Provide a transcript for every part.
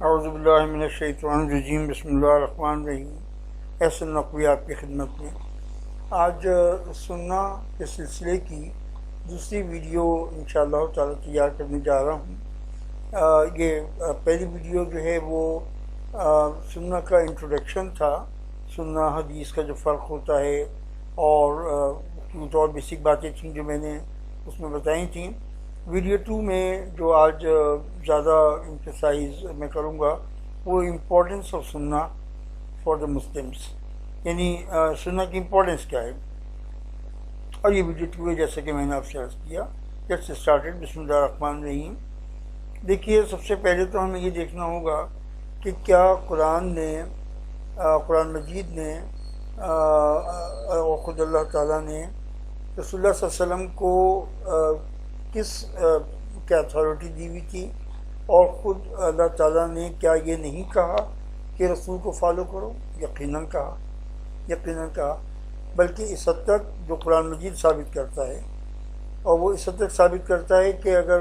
اعوذ باللہ من الشیطان الرجیم، بسم اللہ الرحمن الرحیم۔ احسن نقوی آپ کی خدمت میں آج سننا کے سلسلے کی دوسری ویڈیو انشاءاللہ تعالی تیار کرنے جا رہا ہوں۔ یہ پہلی ویڈیو جو ہے وہ سننا کا انٹروڈکشن تھا، سننا حدیث کا جو فرق ہوتا ہے اور بیسک باتیں تھیں جو میں نے اس میں بتائی تھیں۔ ویڈیو 2 میں جو آج زیادہ امفسائز میں کروں گا وہ امپورٹنس آف سننا فار دا مسلمس، یعنی سننا کی امپورٹنس کیا ہے، اور یہ ویڈیو 2 ہے جیسا کہ میں نے آپ سے عرض کیا۔ لیٹس اسٹارٹڈ، بسم اللہ الرحمن الرحیم۔ دیکھیے، سب سے پہلے تو ہمیں یہ دیکھنا ہوگا کہ کیا قرآن مجید نے اور خود اللہ تعالیٰ نے رسول اللہ صلی اللہ علیہ وسلم کو کس کیا اتھارٹی دی ہوئی تھی، اور خود اللہ تعالیٰ نے کیا یہ نہیں کہا کہ رسول کو فالو کرو؟ یقیناً کہا، بلکہ اس حد تک جو قرآن مجید ثابت کرتا ہے، اور وہ اس حد تک ثابت کرتا ہے کہ اگر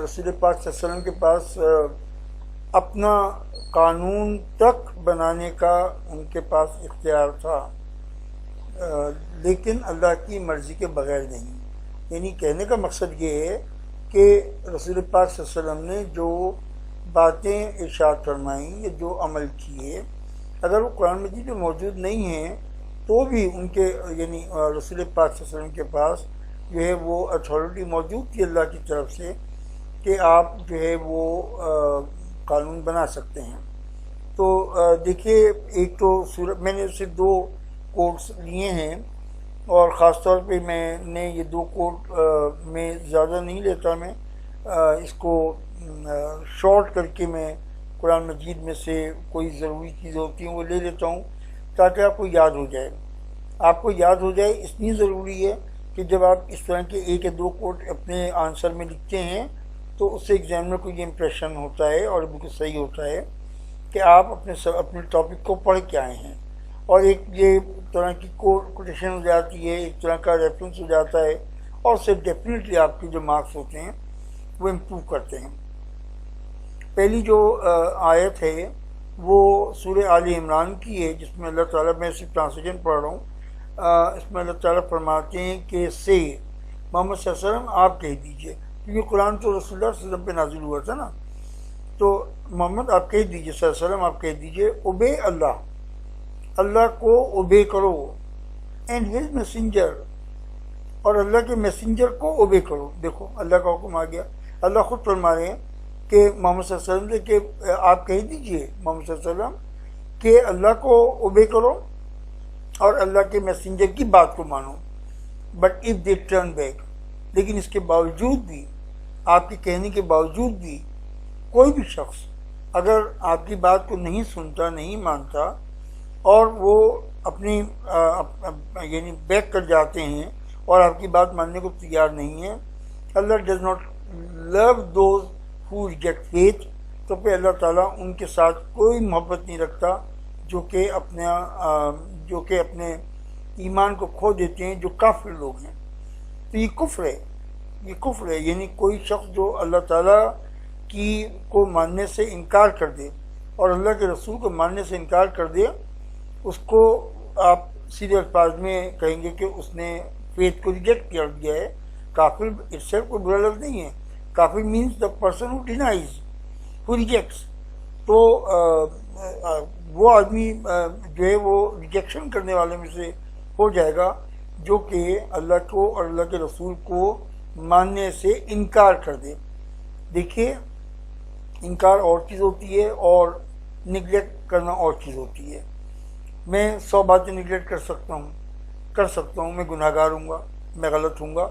رسول پاک صلی اللہ علیہ وسلم کے پاس اپنا قانون تک بنانے کا ان کے پاس اختیار تھا، لیکن اللہ کی مرضی کے بغیر نہیں۔ یعنی کہنے کا مقصد یہ ہے کہ رسول پاک صلی اللہ علیہ وسلم نے جو باتیں ارشاد فرمائیں یا جو عمل کیے، اگر وہ قرآن مجید میں موجود نہیں ہیں تو بھی ان کے یعنی رسول پاک صلی اللہ علیہ وسلم کے پاس جو ہے وہ اتھارٹی موجود تھی اللہ کی طرف سے کہ آپ جو ہے وہ قانون بنا سکتے ہیں۔ تو دیکھیے، ایک تو میں نے صرف 2 کوٹس لیے ہیں، اور خاص طور پہ میں نے یہ 2 کوٹ میں زیادہ نہیں لیتا، میں اس کو شارٹ کر کے میں قرآن مجید میں سے کوئی ضروری چیز ہوتی ہیں وہ لے لیتا ہوں تاکہ آپ کو یاد ہو جائے۔ آپ کو یاد ہو جائے اس لیے ضروری ہے کہ جب آپ اس طرح کے 1 یا 2 کوٹ اپنے آنسر میں لکھتے ہیں تو اس سے ایگزامنر کو یہ امپریشن ہوتا ہے اور بالکل صحیح ہوتا ہے کہ آپ اپنے ٹاپک کو پڑھ کے آئے ہیں، اور ایک یہ طرح کی کوٹیشن ہو جاتی ہے، ایک طرح کا ریفرنس ہو جاتا ہے، اور اس سے ڈیفینیٹلی آپ کے جو مارکس ہوتے ہیں وہ امپروو کرتے ہیں۔ پہلی جو آیت ہے وہ سورہ آل عمران کی ہے، جس میں اللہ تعالیٰ، میں صرف ٹرانسلیشن پڑھ رہا ہوں، اس میں اللہ تعالیٰ فرماتے ہیں کہ محمد صلی اللہ علیہ وسلم آپ کہہ دیجئے، کیونکہ قرآن تو رسول اللہ صلی اللہ علیہ وسلم پہ نازل ہوا تھا نا، تو محمد آپ کہہ دیجئے، صلی اللہ علیہ وسلم آپ کہہ دیجئے، اوبے اللہ کو اوبے کرو، اینڈ ہز میسنجر، اور اللہ کے میسنجر کو اوبے کرو۔ دیکھو، اللہ کا حکم آ گیا، اللہ خود فرما رہے ہیں کہ محمد صلی اللہ علیہ وسلم سے کہ آپ کہہ دیجئے محمد صلی اللہ علیہ وسلم کہ اللہ کو اوبے کرو اور اللہ کے میسنجر کی بات کو مانو، but if they turn back, لیکن اس کے باوجود بھی، آپ کے کہنے کے باوجود بھی، کوئی بھی شخص اگر آپ کی بات کو نہیں سنتا، نہیں مانتا، اور وہ اپنی یعنی بیک کر جاتے ہیں اور آپ کی بات ماننے کو تیار نہیں ہے، اللہ does not love those who reject faith, تو پھر اللہ تعالیٰ ان کے ساتھ کوئی محبت نہیں رکھتا جو کہ اپنے ایمان کو کھو دیتے ہیں، جو کافر لوگ ہیں۔ تو یہ کفر ہے، یعنی کوئی شخص جو اللہ تعالیٰ کو ماننے سے انکار کر دے اور اللہ کے رسول کو ماننے سے انکار کر دے، اس کو آپ سیدھے الفاظ میں کہیں گے کہ اس نے فیتھ کو ریجیکٹ کر دیا ہے۔ کافر اٹسیلف کوئی برا لفظ نہیں ہے، کافر means the person who denies, who rejects. تو وہ آدمی جو ہے وہ ریجیکشن کرنے والے میں سے ہو جائے گا جو کہ اللہ کو اور اللہ کے رسول کو ماننے سے انکار کر دے۔ دیکھیے، انکار اور چیز ہوتی ہے اور نگلیکٹ کرنا اور چیز ہوتی ہے۔ میں 100 باتیں نگلیکٹ کر سکتا ہوں، میں گناہ گار ہوں گا، میں غلط ہوں گا،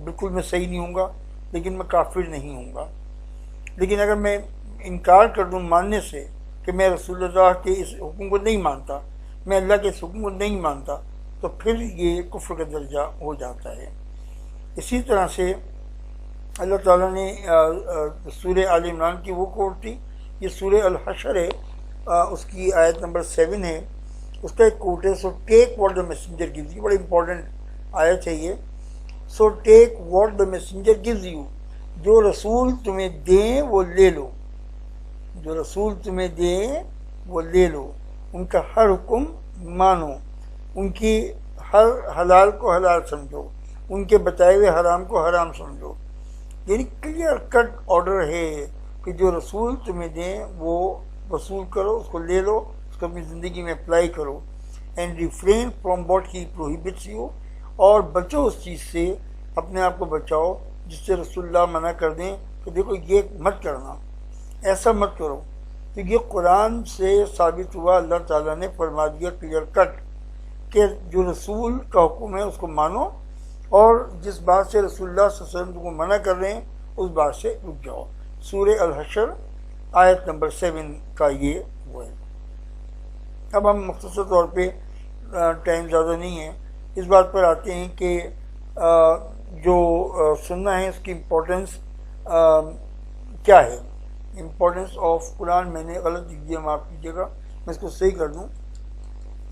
بالکل میں صحیح نہیں ہوں گا، لیکن میں کافر نہیں ہوں گا۔ لیکن اگر میں انکار کر دوں ماننے سے کہ میں رسول اللہ کے اس حکم کو نہیں مانتا، میں اللہ کے اس حکم کو نہیں مانتا، تو پھر یہ کفر کا درجہ ہو جاتا ہے۔ اسی طرح سے اللہ تعالیٰ نے سورہ آل عمران کی وہ کوٹ تھی، یہ سورہ الحشر ہے، اس کی آیت نمبر 7 ہے، اس کا ایک کوٹ ہے، so take what the messenger gives you, بڑی امپورٹنٹ آیت ہے یہ۔ So take what the messenger gives you, جو رسول تمہیں دیں وہ لے لو، جو رسول تمہیں دیں وہ لے لو، ان کا ہر حکم مانو، ان کی ہر حلال کو حلال سمجھو، ان کے بتائے ہوئے حرام کو حرام سمجھو۔ یعنی کلیئر کٹ آرڈر ہے کہ جو رسول تمہیں دیں وہ وصول کرو، اس کو لے لو، اس کو اپنی زندگی میں اپلائی کرو۔ And refrain from what he prohibits you, اور بچو اس چیز سے، اپنے آپ کو بچاؤ جس سے رسول اللہ منع کر دیں کہ دیکھو یہ مت کرنا، ایسا مت کرو۔ تو یہ قرآن سے ثابت ہوا، اللہ تعالیٰ نے فرما دیا کلیئر کٹ کہ جو رسول کا حکم ہے اس کو مانو، اور جس بات سے رسول اللہ صلی اللہ علیہ وسلم کو منع کر رہے ہیں اس بات سے رک جاؤ۔ سورہ الحشر آیت نمبر 7 کا یہ وہ ہے۔ اب ہم مختصر طور پہ، ٹائم زیادہ نہیں ہے، اس بات پر آتے ہیں کہ جو سننا ہے اس کی امپورٹنس کیا ہے۔ امپورٹنس آف قرآن، میں نے غلط لکھ دیا، معاف کیجیے گا، میں اس کو صحیح کر دوں۔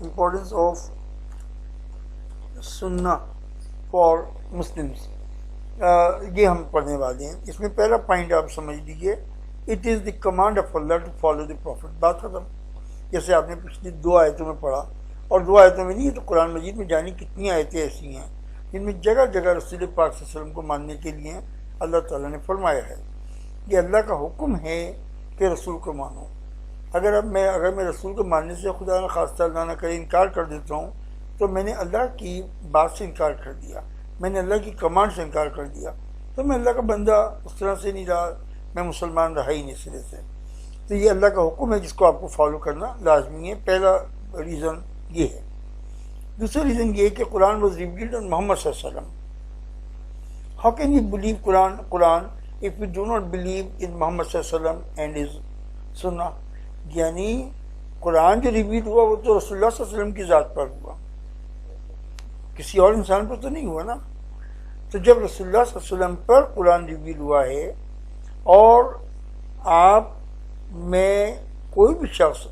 امپورٹنس آف سننا فار مسلمس، یہ ہم پڑھنے والے ہیں۔ اس میں پہلا پوائنٹ آپ سمجھ لیجیے، it is the command of Allah to follow the prophet, بات ختم۔ جیسے آپ نے پچھلی 2 آیتوں میں پڑھا، اور 2 آیتوں میں نہیں، تو قرآن مجید میں جانی کتنی آیتیں ایسی ہیں جن میں جگہ جگہ رسول پاک صلی اللہ علیہ وسلم کو ماننے کے لیے اللہ تعالیٰ نے فرمایا ہے۔ یہ اللہ کا حکم ہے کہ رسول کو مانو۔ اگر میں رسول کو ماننے سے خدا نہ خواستہ اللہ نہ کرے انکار کر دیتا ہوں تو میں نے اللہ کی بات سے انکار کر دیا، میں نے اللہ کی کمانڈ سے انکار کر دیا، تو میں اللہ کا بندہ اس طرح سے نہیں رہا، میں مسلمان رہا ہی نہیں سرے سے۔ تو یہ اللہ کا حکم ہے جس کو آپ کو فالو کرنا لازمی ہے، پہلا ریزن یہ ہے۔ دوسرا ریزن یہ ہے کہ قرآن واز ریویلڈ آن محمد صلی اللہ علیہ وسلم۔ How can you believe Quran if we do not believe in محمد صلی اللہ علیہ وسلم and his سنہ؟ یعنی قرآن جو ریویل ہوا وہ تو رسول اللہ صلی اللہ علیہ وسلم کی ذات پر ہوا، کسی اور انسان پر تو نہیں ہوا نا۔ تو جب رسول اللہ صلی اللہ علیہ وسلم پر قرآن ریویل ہوا ہے، اور آپ میں کوئی بھی شخص،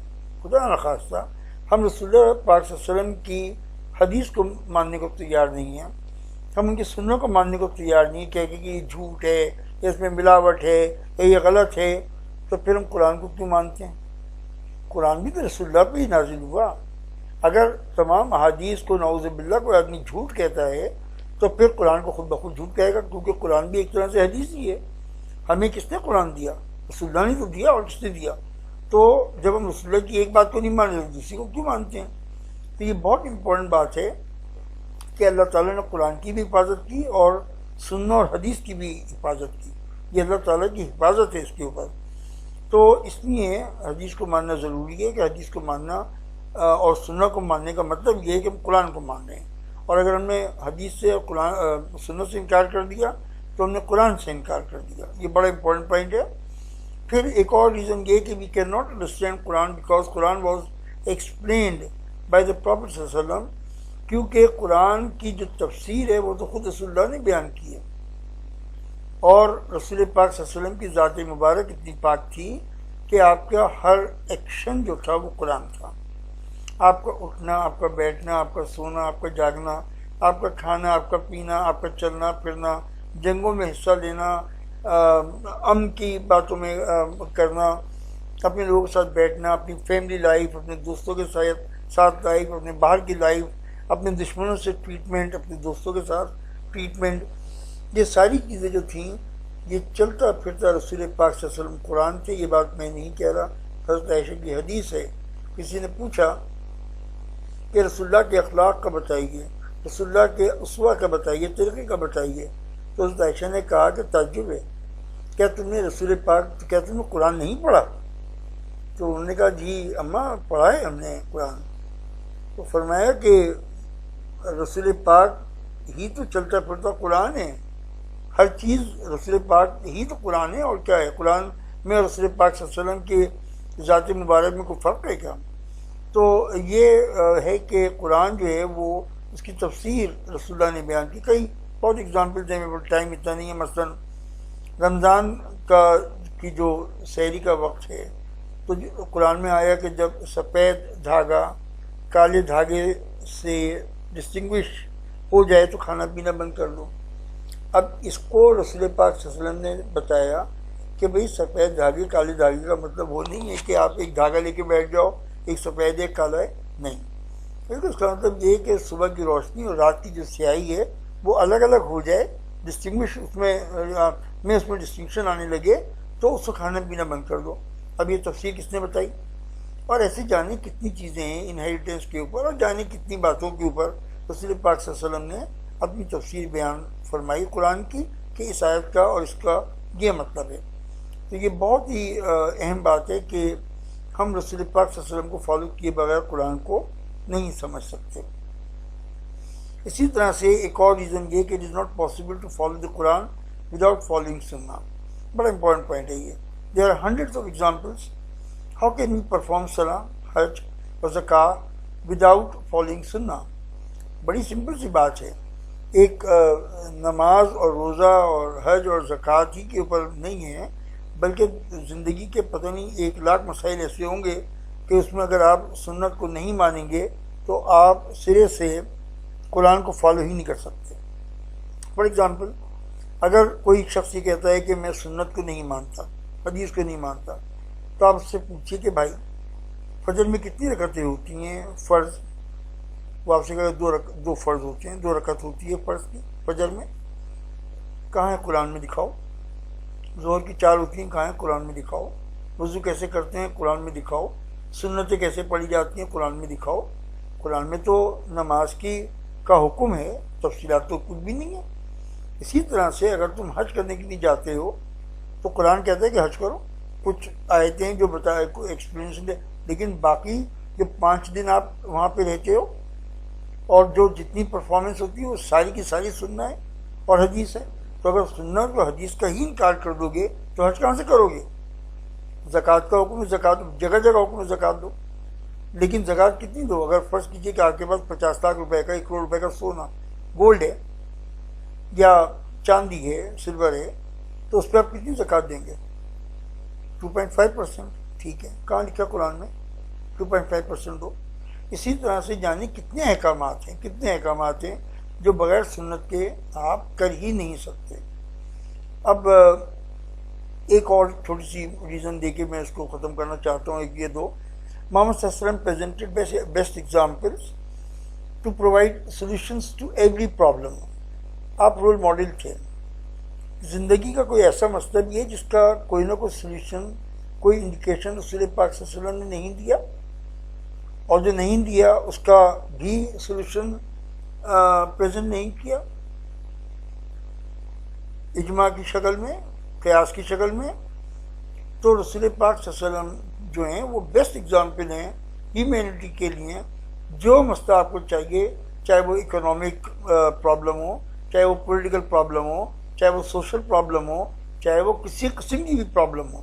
خدا نہ خواستہ ہم رسول اللہ پاک صلی اللہ علیہ وسلم کی حدیث کو ماننے کو تیار نہیں ہیں، ہم ان کی سنوں کو ماننے کو تیار نہیں، کہ یہ جھوٹ ہے، اس میں ملاوٹ ہے، یہ غلط ہے، تو پھر ہم قرآن کو کیوں مانتے ہیں؟ قرآن بھی تو رسول اللہ پہ ہی نازل ہوا۔ اگر تمام احادیث کو نعوذ باللہ کوئی آدمی جھوٹ کہتا ہے تو پھر قرآن کو خود بخود جھوٹ کہے گا، کیونکہ قرآن بھی ایک طرح سے حدیث ہی ہے۔ ہمیں کس نے قرآن دیا؟ رسول اللہ نے تو دیا، اور کس نے دیا؟ تو جب ہم رسول اللہ کی ایک بات کو نہیں مان رہے دوسری کو کیوں مانتے ہیں؟ تو یہ بہت امپورٹنٹ بات ہے کہ اللہ تعالیٰ نے قرآن کی بھی حفاظت کی اور سنہ اور حدیث کی بھی حفاظت کی۔ یہ اللہ تعالیٰ کی حفاظت ہے اس کے اوپر۔ تو اس لیے حدیث کو ماننا ضروری ہے، کہ حدیث کو ماننا اور سنہ کو ماننے کا مطلب یہ ہے کہ ہم قرآن کو مان رہے ہیں، اور اگر ہم نے حدیث سے سنہ سے انکار کر دیا تو ہم نے قرآن سے انکار کر دیا۔ یہ بڑا امپورٹنٹ پوائنٹ ہے۔ پھر ایک اور ریزن یہ کہ we can not understand Quran because Quran was explained by the prophet صلی اللہ علیہ وسلم، کیونکہ قرآن کی جو تفسیر ہے وہ تو خود رسول اللہ نے بیان کی ہے، اور رسول پاک صلی اللہ علیہ وسلم کی ذات مبارک اتنی پاک تھی کہ آپ کا ہر ایکشن جو تھا وہ قرآن تھا۔ آپ کا اٹھنا، آپ کا بیٹھنا، آپ کا سونا، آپ کا جاگنا، آپ کا کھانا، آپ کا پینا، آپ کا چلنا پھرنا، جنگوں میں حصہ لینا، امن کی باتوں میں کرنا، اپنے لوگوں کے ساتھ بیٹھنا، اپنی فیملی لائف، اپنے دوستوں کے ساتھ لائف، اپنے باہر کی لائف، اپنے دشمنوں سے ٹریٹمنٹ، اپنے دوستوں کے ساتھ ٹریٹمنٹ، یہ ساری چیزیں جو تھیں یہ چلتا پھرتا رسول پاک صلی اللہ علیہ وسلم قرآن تھے۔ یہ بات میں نہیں کہہ رہا، حضرت عائشہ کی حدیث ہے۔ کسی نے پوچھا کہ رسول اللہ کے اخلاق کا بتائیے، رسول اللہ کے اسوہ کا بتائیے، طریقے کا بتائیے، تو حضرت عائشہ نے کہا کہ تعجب ہے، کیا تم نے رسول پاک، کیا تم نے قرآن نہیں پڑھا؟ تو انہوں نے کہا جی اماں پڑھا ہے ہم نے قرآن۔ تو فرمایا کہ رسول پاک ہی تو چلتا پھرتا قرآن ہے، ہر چیز رسول پاک ہی تو قرآن ہے، اور کیا ہے؟ قرآن میں رسول پاک صلی اللہ علیہ وسلم کی ذات مبارک میں کوئی فرق ہے کیا؟ تو یہ ہے کہ قرآن جو ہے وہ اس کی تفسیر رسول اللہ نے بیان کی۔ کئی بہت ایگزامپلز ہیں، میرے ٹائم اتنا نہیں ہے۔ مثلا رمضان کی جو سحری کا وقت ہے تو قرآن میں آیا کہ جب سفید دھاگا کالے دھاگے سے ڈسٹنگوش ہو جائے تو کھانا پینا بند کر لو۔ اب اس کو رسول پاک صلی اللہ علیہ وسلم نے بتایا کہ بھئی سفید دھاگے کالے دھاگے کا مطلب وہ نہیں ہے کہ آپ ایک دھاگا لے کے بیٹھ جاؤ، ایک سفید ایک کالا ہے، نہیں، بلکہ اس کا مطلب یہ ہے کہ صبح کی روشنی اور رات کی جو سیاہی ہے وہ الگ الگ ہو جائے، ڈسٹنگوش اس میں ڈسٹنکشن آنے لگے، تو اس کو کھانا پینا بند کر دو۔ اب یہ تفصیل کس نے بتائی؟ اور ایسے جانے کتنی چیزیں ہیں انہیریٹنس کے اوپر، اور جانے کتنی باتوں کے اوپر رسول پاک صلی اللہ علیہ وسلم نے اپنی تفسیر بیان فرمائی قرآن کی کہ اس آیت کا اور اس کا یہ مطلب ہے۔ تو یہ بہت ہی اہم بات ہے کہ ہم رسول پاک صلی اللہ علیہ وسلم کو فالو کیے بغیر قرآن کو نہیں سمجھ سکتے۔ اسی طرح سے ایک اور ریزن یہ کہ it is not possible to follow the Quran without following سنہ، بڑا امپورٹنٹ پوائنٹ ہے یہ۔ There are hundreds of examples how can we perform صلاح، حج اور زکوٰۃ وداؤٹ فالوئنگ سنہ۔ بڑی سمپل سی بات ہے، ایک نماز اور روزہ اور حج اور زکوٰۃ ہی کے اوپر نہیں ہے، بلکہ زندگی کے پتہ نہیں 1,00,000 مسائل ایسے ہوں گے کہ اس میں اگر آپ سنت کو نہیں مانیں گے تو آپ سرے سے قرآن کو فالو ہی نہیں کر سکتے۔ فار ایگزامپل، اگر کوئی شخص یہ کہتا ہے کہ میں سنت کو نہیں مانتا، حدیث کو نہیں مانتا، تو آپ اس سے پوچھیے کہ بھائی فجر میں کتنی رکعتیں ہوتی ہیں فرض؟ وہ آپ سے کہا دو فرض ہوتے ہیں، 2 رکعت ہوتی ہے فرض کی فجر میں، کہاں ہے قرآن میں دکھاؤ۔ ظہر کی 4 ہوتی ہیں، کہاں ہے قرآن میں دکھاؤ۔ وضو کیسے کرتے ہیں، قرآن میں دکھاؤ۔ سنتیں کیسے پڑھی جاتی ہیں، قرآن میں دکھاؤ۔ قرآن میں تو نماز کا حکم ہے، تفصیلات تو کچھ بھی نہیں ہے۔ اسی طرح سے اگر تم حج کرنے کے لیے جاتے ہو تو قرآن کہتا ہے کہ حج کرو، کچھ آیتیں جو بتائے ایکسپلینیشن دے، لیکن باقی جو 5 دن آپ وہاں پہ رہتے ہو اور جو جتنی پرفارمنس ہوتی ہے وہ ساری کی ساری سننا ہے اور حدیث ہے۔ تو اگر سنت اور حدیث کا ہی انکار کر دو گے تو حج کہاں سے کرو گے؟ زکوٰۃ کا حکم ہے، زکوٰۃ جگہ جگہ حکم ہے زکوٰۃ دو، لیکن زکوٰۃ کتنی دو؟ اگر فرض کیجئے کہ آپ کے پاس 50 لاکھ روپے کا 1 کروڑ روپے کا سونا گولڈ ہے یا چاندی ہے، سلور ہے، تو اس پہ آپ کتنی زکوٰۃ دیں گے؟ 2.5%۔ ٹھیک ہے، کہاں لکھا قرآن میں 2.5% دو؟ اسی طرح سے جانے کتنے احکامات ہیں جو بغیر سنت کے آپ کر ہی نہیں سکتے۔ اب ایک اور چھوٹی سی ریزن دے کے میں اس کو ختم کرنا چاہتا ہوں، ایک یہ دو۔ محمد صلی اللہ علیہ وسلم presented best examples to provide solutions to every problem. آپ رول ماڈل تھے۔ زندگی کا کوئی ایسا مسئلہ بھی ہے جس کا کوئی نہ کوئی سولوشن، کوئی انڈیکیشن رسول پاک صلی اللہ علیہ وسلم نے نہیں دیا، اور جو نہیں دیا اس کا بھی سولوشن پریزنٹ نہیں کیا، اجماع کی شکل میں، قیاس کی شکل میں۔ تو رسول پاک صلی اللہ علیہ وسلم جو ہیں وہ بیسٹ ایگزامپل ہیں ہیومینٹی کے لیے۔ جو مسئلہ آپ کو چاہیے، چاہے وہ اکنامک پرابلم ہو، چاہے وہ پولیٹیکل پرابلم ہو، چاہے وہ سوشل پرابلم ہو، چاہے وہ کسی قسم کی بھی پرابلم ہو،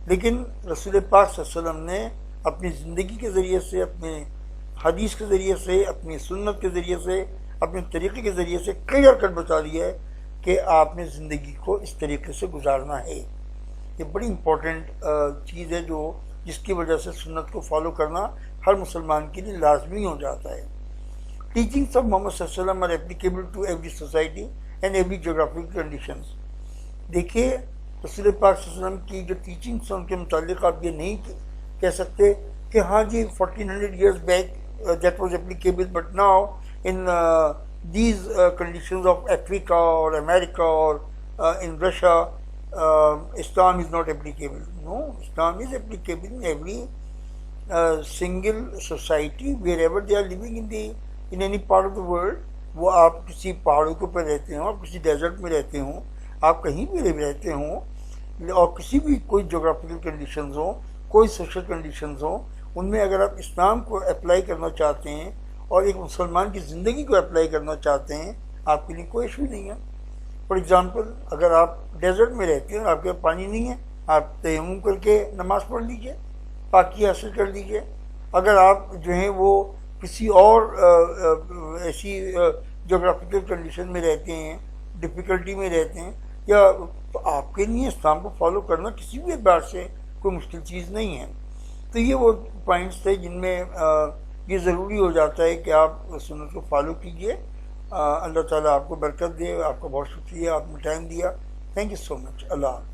لیکن رسول پاک صلی اللہ علیہ وسلم نے اپنی زندگی کے ذریعے سے، اپنے حدیث کے ذریعے سے، اپنی سنت کے ذریعے سے، اپنے طریقے کے ذریعے سے کلیئر کٹ بتا دیا ہے کہ آپ نے زندگی کو اس طریقے سے گزارنا ہے۔ یہ بڑی امپورٹنٹ چیز ہے جس کی وجہ سے سنت کو فالو کرنا ہر مسلمان کے لیے لازمی ہو جاتا ہے۔ ٹیچنگس آف محمد صلی اللہ علیہ وسلم are applicable to every society and every geographical conditions. دیکھیے رسول پاک صلی اللہ علیہ وسلم کی جو ٹیچنگس ہیں ان کے متعلق آپ یہ نہیں کہہ سکتے کہ ہاں جی 1400 years back that was applicable, but now in these conditions of Africa or America or in Russia, Islam is not applicable. No, Islam is applicable in every single society wherever they are living in any part of the world. وہ آپ کسی پہاڑوں کے اوپر رہتے ہوں، آپ کسی ڈیزرٹ میں رہتے ہوں، آپ کہیں بھی رہتے ہوں، اور کسی بھی کوئی جغرافیکل کنڈیشنز ہوں، کوئی سوشل کنڈیشنز ہوں، ان میں اگر آپ اسلام کو اپلائی کرنا چاہتے ہیں اور ایک مسلمان کی زندگی کو اپلائی کرنا چاہتے ہیں، آپ کے لیے کوئی ایشو نہیں ہے۔ فار ایگزامپل، اگر آپ ڈیزرٹ میں رہتے ہیں اور آپ کے پاس پانی نہیں ہے، آپ تیمم کر کے نماز پڑھ لیجئے، پاکی حاصل کر لیجئے۔ اگر آپ جو ہیں وہ کسی اور ایسی جغرافیکل کنڈیشن میں رہتے ہیں، ڈفیکلٹی میں رہتے ہیں، یا تو آپ کے لیے اسلام کو فالو کرنا کسی بھی اعتبار سے کوئی مشکل چیز نہیں ہے۔ تو یہ وہ پوائنٹس تھے جن میں یہ ضروری ہو جاتا ہے کہ آپ سنت کو فالو کیجئے۔ اللہ تعالیٰ آپ کو برکت دے۔ آپ کا بہت شکریہ، آپ نے ٹائم دیا۔ تھینک یو سو مچ۔ اللہ حافظ۔